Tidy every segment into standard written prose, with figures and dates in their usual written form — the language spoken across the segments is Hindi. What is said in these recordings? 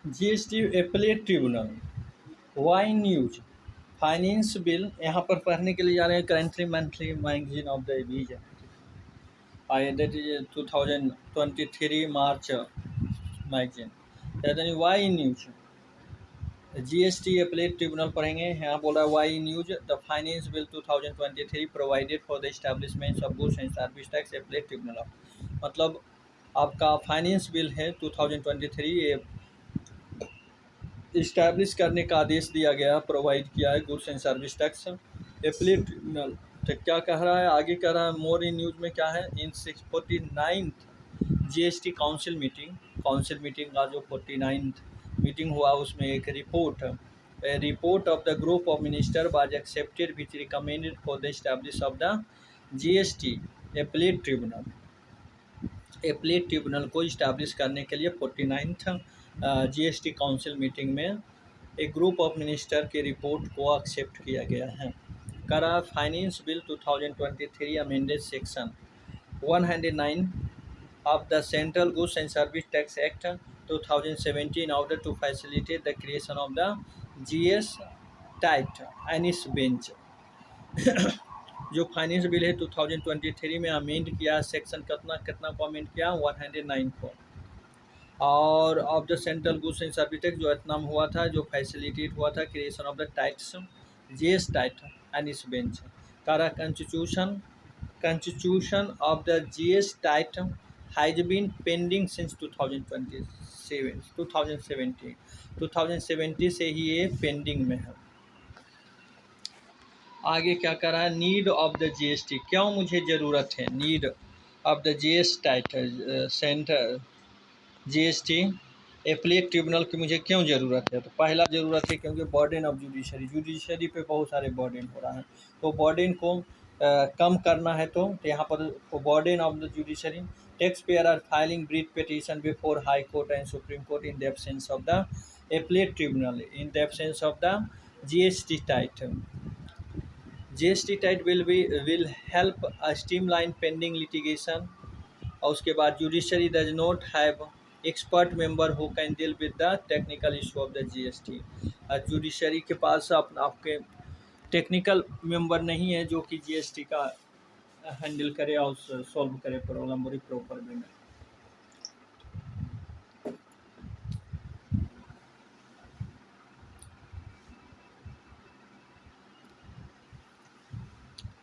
GST appellate tribunal, why news, finance bill. यहाँ पर पढ़ने के लिए जा रहे हैं currently monthly magazine of the वीज आई दैट इज 2023 मार्च मैगजीन। यानी why news GST appellate tribunal पढ़ेंगे। यहाँ बोला why news the finance bill 2023 provided for the establishment of goods and service tax appellate tribunal. मतलब आपका फाइनेंस बिल है 2023, ये इस्टेब्लिश करने का आदेश दिया गया, प्रोवाइड किया है goods and service tax appellate tribunal. तो क्या कह रहा है आगे, कह रहा है मोर इन न्यूज में क्या है, इन 49th जीएसटी काउंसिल मीटिंग का जो 49th मीटिंग हुआ उसमें एक report of the group of minister was accepted which recommended for the establish of the GST appellate tribunal को इस्टेब्लिश करने के लिए 49th जीएसटी काउंसिल मीटिंग में एक ग्रुप ऑफ मिनिस्टर की रिपोर्ट को एक्सेप्ट किया गया है। करा finance bill 2023 amended section 109 of the Central Goods and Service Tax Act 2017 in order to facilitate the creation of the GS टाइट एनिस बेंच। जो फाइनेंस बिल है 2023 में अमेंड किया, सेक्शन कितना को अमेंड किया, 109 को। और of the central goods and service tax जो इतना हुआ था, जो फैसिलिटेट हुआ था क्रिएशन ऑफ द टाइट्स जीएस टाइट एनिस बेंच। कारा constitution of the GS type has been pending since 2017 से ही ये पेंडिंग में है। आगे क्या कर रहा है, नीड ऑफ द जीएसटी, क्यों मुझे ज़रूरत है, need of the GS type center GST appellate tribunal की मुझे क्यों ज़रूरत है। तो पहला ज़रूरत है क्योंकि बर्डन ऑफ जुडिशरी पे बहुत सारे बर्डन हो रहा है, तो बर्डन को कम करना है। तो यहाँ पर burden of the judiciary, taxpayer are filing writ petition before high court and supreme court in the absence of the appellate tribunal, in the absence of the GSTAT. GSTAT will help streamline pending litigation. और उसके बाद judiciary does not have expert member who can deal with the technical issue of the GST. Judiciary के पास आपके टेक्निकल मेंबर नहीं है जो कि जीएसटी का हैंडल करे और सॉल्व करे प्रॉब्लम बड़ी प्रॉपर वे में।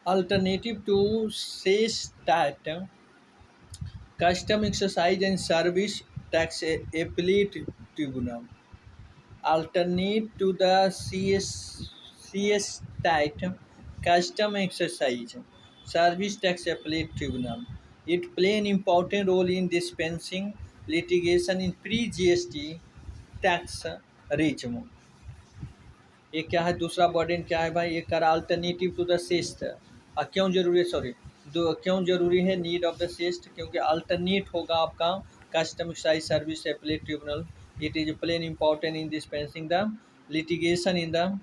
Alternative to CESTAT custom exercise and service tax appellate tribunal, alternate to the CS type custom exercise service tax appellate tribunal. It play an important role in dispensing litigation in pre-GST tax regime. ये क्या है, दूसरा बर्डन क्या है भाई, ये करा अल्टरनेटिव टू द सेस्ट। क्यों जरूरी है, सॉरी क्यों जरूरी है नीड ऑफ द सेस्ट, क्योंकि अल्टरनेट होगा आपका custom excise service appellate tribunal. It is play an important in dispensing the litigation in the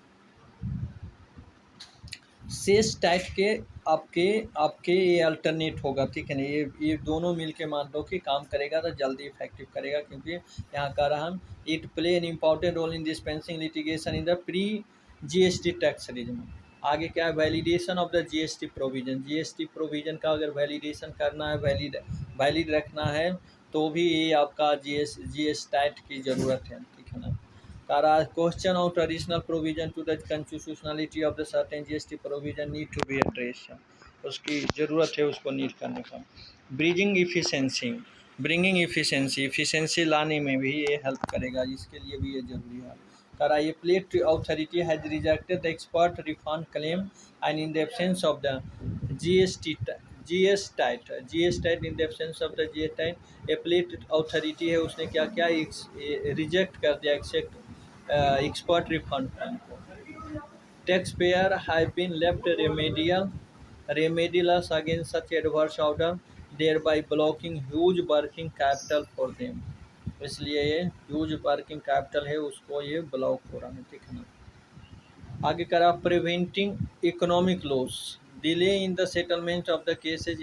CESTAT के आपके ये अल्टरनेट होगा, ठीक है ना। ये दोनों मिल के मान लो कि काम करेगा तो जल्दी इफेक्टिव करेगा, क्योंकि यहाँ कह रहा हम it play an important role in dispensing litigation in the pre GST tax regime. आगे क्या है, validation of the GST provision का अगर वैलिडेशन करना है, वैलिड रखना है, तो भी ये आपका जीएस टाइट की ज़रूरत है, ठीक है ना। Question of transitional provision to the constitutionality of the certain GST provision need to be address, उसकी ज़रूरत है उसको नीड करने का। ब्रिंगिंग इफिशेंसी लाने में भी ये हेल्प करेगा, इसके लिए भी ये जरूरी है। ये appellate authority has rejected the export refund claim and in the absence of the GSTAT in the absence of the GSTAT appellate authority है, उसने क्या किया, रिजेक्ट कर दिया एक्सपर्ट रिफंड प्लान को। Taxpayer have been left remedialess against such adverse order, thereby blocking huge working capital for them। इसलिए ये ह्यूज वर्किंग कैपिटल है उसको ये ब्लॉक हो रहा है, ठीक है ना। आगे करा preventing economic loss, delay in the settlement of the cases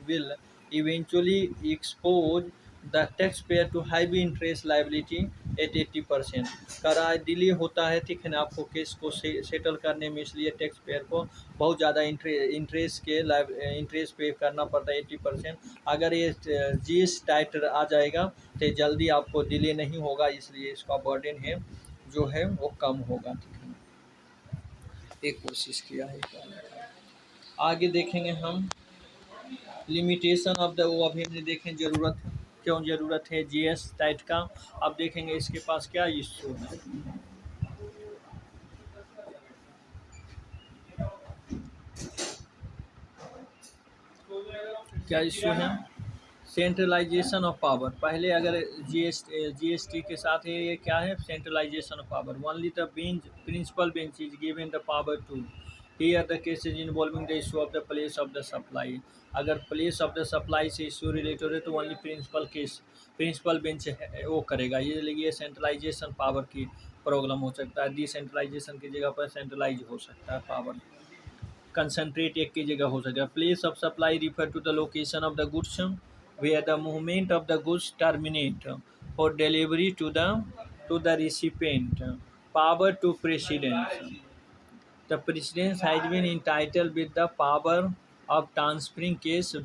will eventually expose the taxpayer to heavy interest liability at 80%। करार डिले होता है, ठीक है ना, आपको केस को सेटल करने में, इसलिए टैक्स पेयर को बहुत ज़्यादा इंटरेस्ट पे करना पड़ता है 80%। अगर ये जीएस टाइटर आ जाएगा तो जल्दी आपको डिले नहीं होगा, इसलिए इसका बर्डन है जो है वो कम होगा, ठीक है। एक कोशिश किया है। आगे देखेंगे हम लिमिटेशन ऑफ द, वो अभी हमने देखें ज़रूरत क्यों ज़रूरत है जीएस टाइट का। अब देखेंगे इसके पास क्या इश्यू है। क्या इश्यू है? Centralization of power. पहले अगर जीएसटी के साथ है, ये क्या है? Centralization of power. Only the bench principal bench is given the power to. Hear the cases involving the issue of the place of the supply. अगर प्लेस ऑफ द सप्लाई से इशू रिलेटेड है तो ओनली प्रिंसिपल बेंच है वो करेगा। ये सेंट्रलाइजेशन पावर की प्रॉब्लम हो सकता है। डिसेंट्रलाइजेशन की जगह पर सेंट्रलाइज हो सकता है पावर। कंसनट्रेट एक की जगह हो सकेगा। Place of supply refer to the location of the goods where the movement of the goods terminate for delivery to the recipient. Power to precedence. The precedence has been entitled with the power of transferring case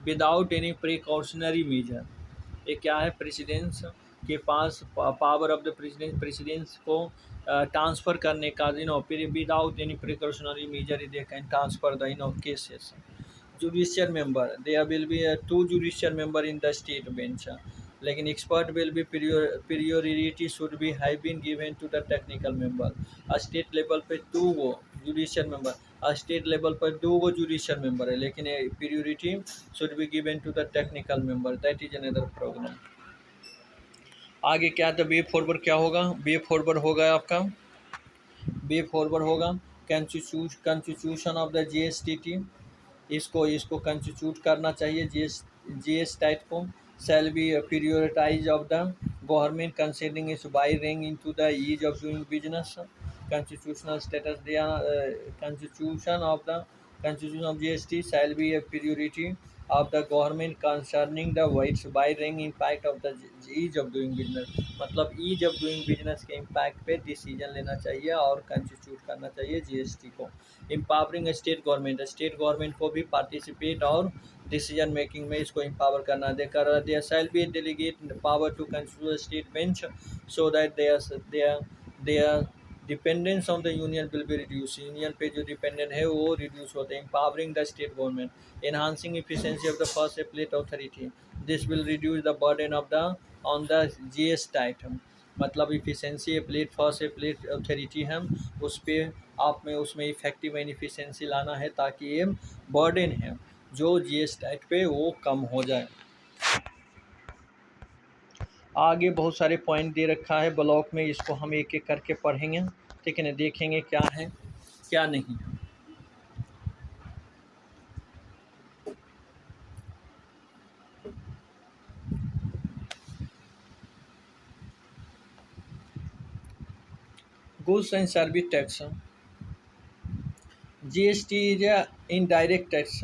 without any precautionary measure. ये क्या है? प्रेसिडेंस के पास पावर ऑफ द प्रेसिडेंस को ट्रांसफ़र करने का, without any precautionary major they can transfer the cases. Judicial member, there will be two judicial member in the state bench, लेकिन expert will be priority should be have been given to the technical member। State level पे दो गो जुडिशियल मेंबर, स्टेट लेवल पर दो गो जुडिशियल मेंबर है, लेकिन priority should be given to the technical member. That is another problem. आगे क्या था? वे फॉरवर्ड क्या होगा? वे फॉरवर्ड होगा आपका, वे फॉरवर्ड होगा कंस्टिट्यूशन ऑफ द जीएसटी। इसको कंस्टिट्यूट करना चाहिए जीएस टाइट को। Shall be prioritize of the government considering its bearing into the ease of doing business. constitutional status they are constitution of GST shall be a priority of the government concerning the wide-ranging impact of the ease of doing business। मतलब ईज ऑफ डूइंग बिजनेस के इम्पैक्ट पे डिसीजन लेना चाहिए और कंस्टिट्यूट करना चाहिए जीएसटी को। एम्पावरिंग स्टेट गवर्नमेंट को भी पार्टिसिपेट और डिसीजन मेकिंग में इसको एम्पावर करना देकर। There shall be delegate power to constitute state bench so that their dependence on the union will be reduce. Union पे जो डिपेंडेंट है वो रिड्यूस होते हैं। Empowering the state government, enhancing efficiency of the first appellate authority, this will reduce the burden of the on the GST item. मतलब efficiency appellate first appellate authority है उस पर आप में उसमें इफेक्टिव एंड इफिशेंसी लाना है ताकि ये बर्डन है जो जीएसटी एक्ट पे वो कम हो जाए। आगे बहुत सारे पॉइंट दे रखा है ब्लॉक में, इसको हम एक एक करके पढ़ेंगे, ठीक है ना, देखेंगे क्या है क्या नहीं है। Goods and service tax. GST is a indirect tax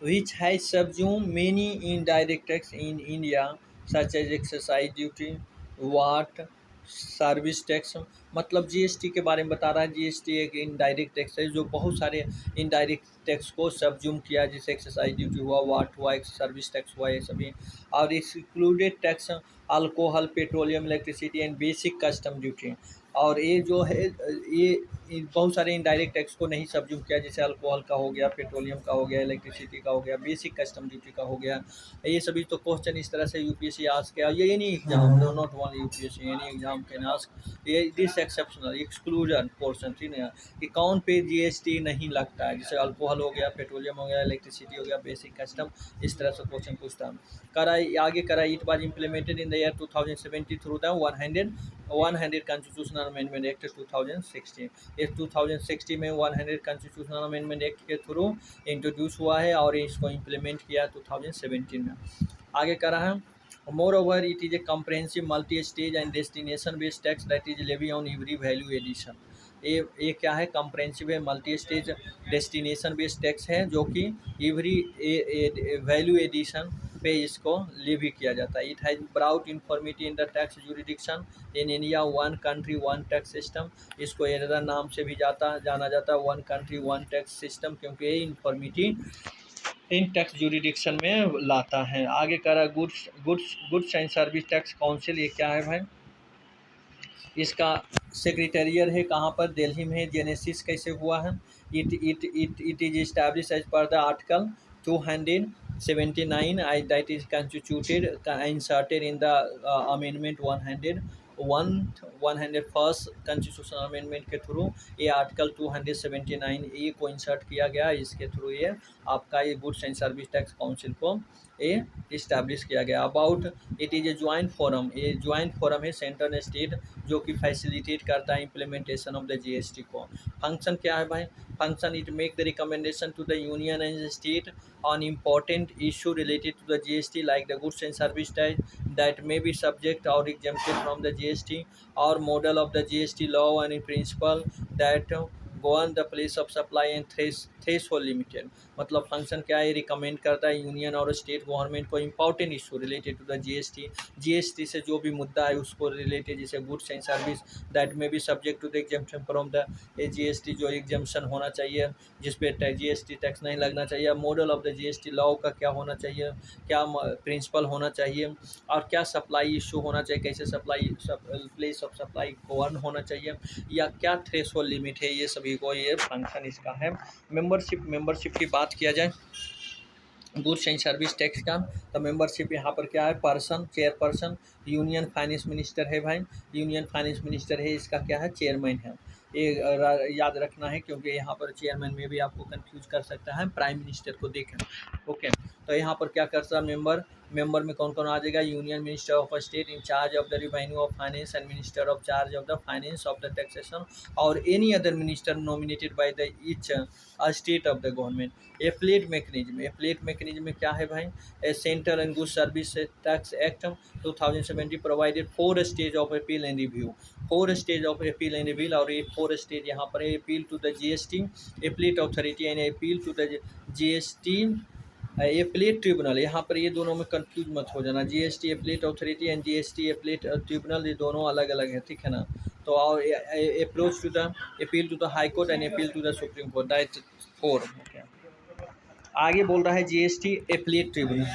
which has subsumed many indirect tax in India such as excise duty, VAT, service tax. मतलब जीएसटी के बारे में बता रहा है। जीएसटी एक इनडायरेक्ट टैक्स है जो बहुत सारे इनडायरेक्ट टैक्स को सबज्यूम किया, जैसे एक्साइज ड्यूटी हुआ, वाट हुआ, एक सर्विस टैक्स हुआ, ये सभी। और excluded tax alcohol, petroleum, electricity and basic custom duty. और ये जो है ये बहुत सारे इनडायरेक्ट टैक्स को नहीं सबज्यूम किया, जैसे अल्कोहल का हो गया, पेट्रोलियम का हो गया, इलेक्ट्रिसिटी का हो गया, बेसिक कस्टम ड्यूटी का हो गया। ये सभी तो क्वेश्चन इस तरह से यूपीएससी आस्क किया, ये any exam, not only UPSC, any exam can ask ये दिस एक्सेप्शनल एक्सक्लूजन पोर्शन, ठीक है, कि कौन पे जीएसटी नहीं लगता है, जैसे अल्कोहल हो गया, पेट्रोलियम हो गया, इलेक्ट्रिसिटी हो गया, बेसिक कस्टम, इस तरह से क्वेश्चन पूछता है। आगे it was implemented in the year 2070 through the 100 constitutional amendment act 2060। इस 2060 में 100 कॉन्स्टिट्यूशनल अमेंडमेंट एक्ट के थ्रू इंट्रोड्यूस हुआ है और इसको इम्प्लीमेंट किया 2017 में। आगे कह रहा है moreover it is a comprehensive multi-stage and destination based tax that is levy on every value addition। ये क्या है? comprehensive है, multi stage destination based tax है जो कि एवरी वैल्यू एडिशन पे इसको लिव ही किया जाता है। It has brought infirmity in the tax jurisdiction in India, one country one tax system. इसको एनदर नाम से भी जाना जाता है, one country one tax system, क्योंकि ये इन्फॉर्मिटी इन टैक्स जुरिडिक्शन में लाता है। आगे करा goods and service tax council, ये क्या है भाई? इसका सेक्रेटेरियल है कहाँ पर? दिल्ली में है। जेनेसिस कैसे हुआ है? It is establish as per the article 279 that is constituted inserted in the amendment 101st constitutional amendment के थ्रू ये आर्टिकल 279 को इंसर्ट किया गया। इसके थ्रू ये आपका ये goods and service tax council को ये इस्टेब्लिश किया गया। About it is a joint forum, ये ज्वाइंट फोरम है सेंट्रल एंड स्टेट, जो कि फैसिलिटेट करता है इम्प्लीमेंटेशन ऑफ द जीएसटी को। फंक्शन क्या है भाई? Function it make the recommendation to the union and state on important issue related to the GST like the goods and service tax that may be subject or exempted from the GST or model of the GST law and in principle that govern the place of supply and threshold limited। मतलब फंक्शन क्या है? रिकमेंड करता है यूनियन और स्टेट गवर्नमेंट को important issue related to the GST से जो भी मुद्दा है उसको रिलेटेड, जैसे गुड्स एंड सर्विस दैट में भी subject to the exemption from the GST, जो एग्जेम्पशन होना चाहिए जिस पे जीएसटी टैक्स नहीं लगना चाहिए। Model of the GST law का क्या होना चाहिए, क्या प्रिंसिपल होना चाहिए, और क्या सप्लाई इशू होना चाहिए, कैसे supply place of supply govern होना चाहिए, या क्या थ्रेशोल्ड लिमिट है, ये सभी को ये फंक्शन इसका है। मेंबरशिप की बात किया जाए गुड्स एंड सर्विस टैक्स का, तो मेंबरशिप यहाँ पर क्या है? Person, chairperson, union finance minister है भाई, यूनियन फाइनेंस मिनिस्टर है, इसका क्या है? चेयरमैन है। ये याद रखना है क्योंकि यहाँ पर चेयरमैन में भी आपको कंफ्यूज कर सकता है प्राइम मिनिस्टर को देखें। ओके, तो यहाँ पर क्या करता है मेंबर में कौन कौन आ जाएगा? Union minister of state in charge of the revenue of finance and minister of charge of the finance of the taxation और any other minister nominated by the each state of the government. Appellate mechanism में क्या है भाई? Central and goods service tax act 2070 provided 4 stage of appeal and review, 4 stage of appeal and review, और ये 4 स्टेज यहाँ पर है। Appeal to the GST appellate authority and appeal to the GST appellate tribunal. यहाँ पर ये दोनों में कंफ्यूज मत हो जाना, GST appellate authority and GST appellate tribunal, ये दोनों अलग अलग है, ठीक है ना? तो और approach to the appeal to the high court and appeal to the supreme court, that 4। आगे बोल रहा है GST appellate tribunal.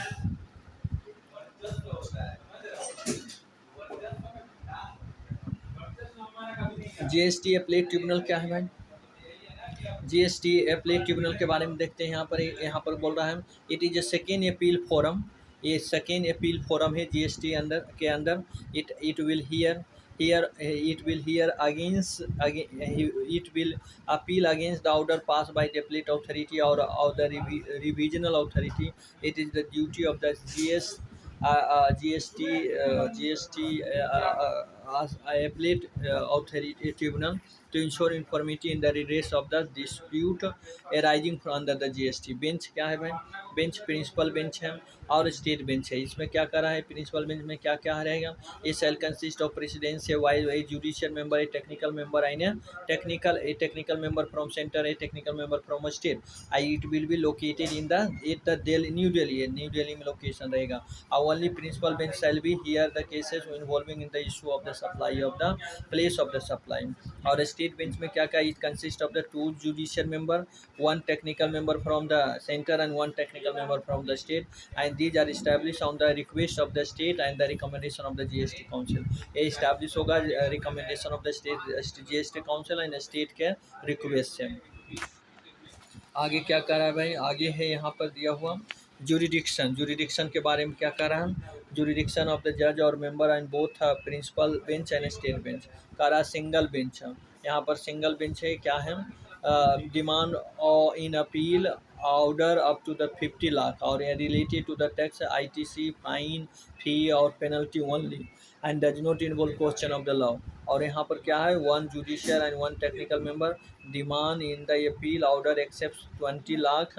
GST appellate tribunal क्या है भाई? जीएसटी एप्लेट ट्रिब्यूनल के बारे में देखते हैं। यहाँ पर बोल रहा है it is a second appeal forum, ये सेकेंड अपील फोरम है जीएसटी के अंदर। It will hear against it will appeal against the order pass by the appellate authority और the revisional authority. It is the duty of the GST appellate authority tribunal to ensure uniformity in the redress of the dispute arising from under the GST। Bench क्या है भाई? बेंच प्रिंसिपल बेंच है और स्टेट बेंच है। इसमें क्या कर रहा है? प्रिंसिपल बेंच में क्या क्या रहेगा? ये shall consist of president a vice a judicial member, a technical member and a technical member from center, a technical member from state. It will be located in the new Delhi में लोकेशन रहेगा। Only principal bench shall be hear the cases involving in the issue of the supply of the place of the supply। और state bench में क्या क्या? it consists of the 2 judicial member, 1 technical member from the center and 1 technical member from the state, and these are established on the request of the state and the recommendation of the GST council। ये establish होगा recommendation of the state GST council and state के request से। आगे क्या कर रहा है भाई? आगे है यहाँ पर दिया हुआ जुरिडिक्शन के बारे में क्या कर रहा है? जुरिडिक्शन ऑफ द जज और member and both principal bench and state bench. कर रहा सिंगल बेंच, यहाँ पर सिंगल बेंच है। क्या है? Demand in appeal order up to the 50 lakh और related to the tax ITC fine fee और penalty only and does not involve question of the law. और यहाँ पर क्या है? 1 judicial and 1 technical member demand in the appeal order except 20 lakh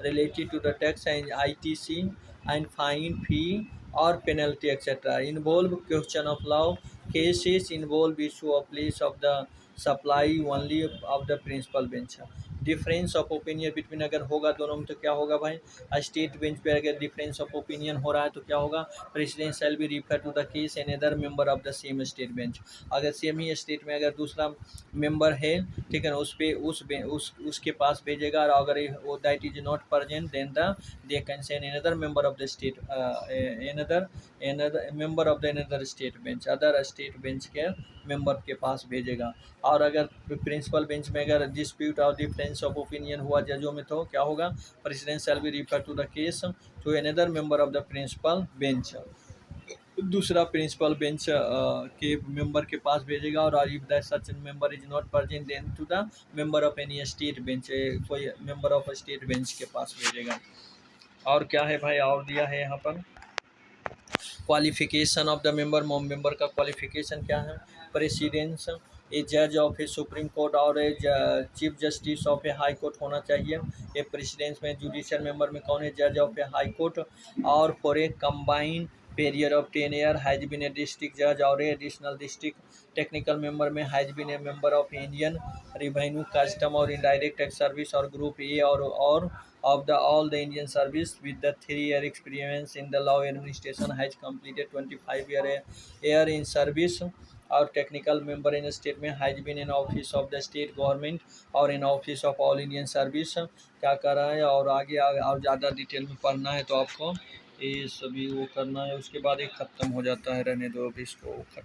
related to the tax and ITC and fine fee or penalty etc. Involve question of law cases involve issue of place of the supply only of the principal bench. Difference of opinion between अगर होगा दोनों में तो क्या होगा भाई, स्टेट बेंच पे अगर डिफरेंस ऑफ ओपिनियन हो रहा है तो क्या होगा, president shall be refer to the case an other member of the same state bench. अगर सेम ही स्टेट में अगर दूसरा मेंबर है, ठीक है ना, उस पे उसके पास भेजेगा, और अगर वो that is not present then they can send another member of the state, another member of the another state bench, other state bench के मेंबर के पास भेजेगा। और अगर प्रिंसिपल बेंच में अगर डिस्प्यूट और डिफरेंस ऑफ ओपिनियन हुआ जजों में तो क्या होगा, president shall be refer to the case to another member of the principal bench, दूसरा प्रिंसिपल बेंच के मेंबर के पास भेजेगा। और if that such member is not present then to the member of any state bench, कोई मेंबर ऑफ स्टेट बेंच के पास भेजेगा। और क्या है भाई, और दिया है यहाँ पर क्वालिफिकेशन ऑफ द मेंबर का क्वालिफिकेशन क्या है, प्रेसिडेंस, ए जज ऑफ ए सुप्रीम कोर्ट और a chief justice of a high court होना चाहिए। ए प्रेसिडेंस में जुडिशियल मेंबर में कौन है, जज ऑफ ए हाई कोर्ट। और for a combined period of 10 year has been a district जज और a additional district technical member में has been a member of Indian revenue custom और इनडायरेक्ट टैक्स सर्विस और ग्रुप ए और of the all the Indian service with the 3-year experience in the law administration has completed 25 year in service। और टेक्निकल मेंबर इन स्टेट में has been in office of the state government और in office of all Indian service. क्या कर रहा है, और आगे और ज़्यादा डिटेल में पढ़ना है तो आपको ये सभी वो करना है, उसके बाद एक ख़त्म हो जाता है, रहने दो अभी इसको खत्म।